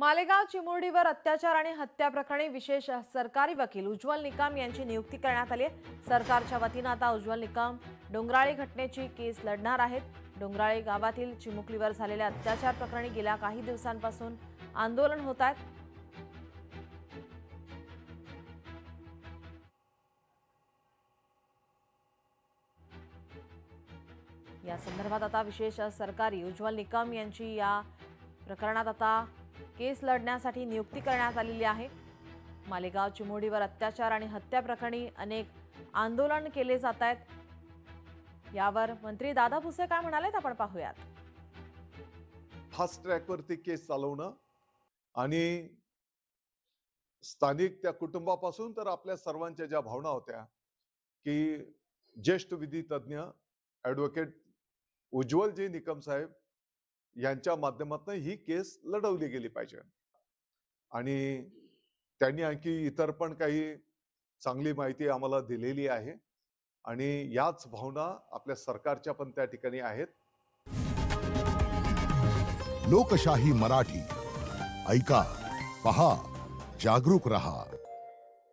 मालेगाव चिमुरडीवर अत्याचार आणि हत्या प्रकरणी विशेष सरकारी वकील उज्ज्वल निकम यांची नियुक्ती करण्यात आली आहे। सरकारच्या वतीने आता उज्ज्वल निकम डोंगराळी घटनेची केस लढणार आहेत। डोंगराळी गावातील चिमुकलीवर झालेल्या अत्याचार प्रकरणी गेल्या काही दिवसांपासून आंदोलन होत आहे। या संदर्भात आता विशेष सरकारी उज्ज्वल निकम यांची या प्रकरणात आता केस लढण्यासाठी नियुक्ती करण्यात आलेली आहे। मालेगाव चिमुरडीवर अत्याचार आणि हत्या प्रकरणी अनेक आंदोलन केले जात आहेत। यावर मंत्री दादा भुसे काय म्हणालेत आपण पाहूयात। फास्ट ट्रॅक वरती केस चालवणं आणि स्थानिक त्या कुटुंबापासून तर आपल्या सर्वांच्या ज्या भावना होत्या की ज्येष्ठ विधी तज्ञ ॲडव्होकेट उज्ज्वलजी निकम साहेब यांच्या माध्यमातून ही केस लढवली गेली पाहिजे आणि त्यांनी आणखी इतर पण काही चांगली माहिती आम्हाला दिलेली आहे आणि याच भावना आपल्या सरकारच्या पण त्या ठिकाणी आहेत। लोकशाही मराठी ऐका, पहा, जागरूक रहा।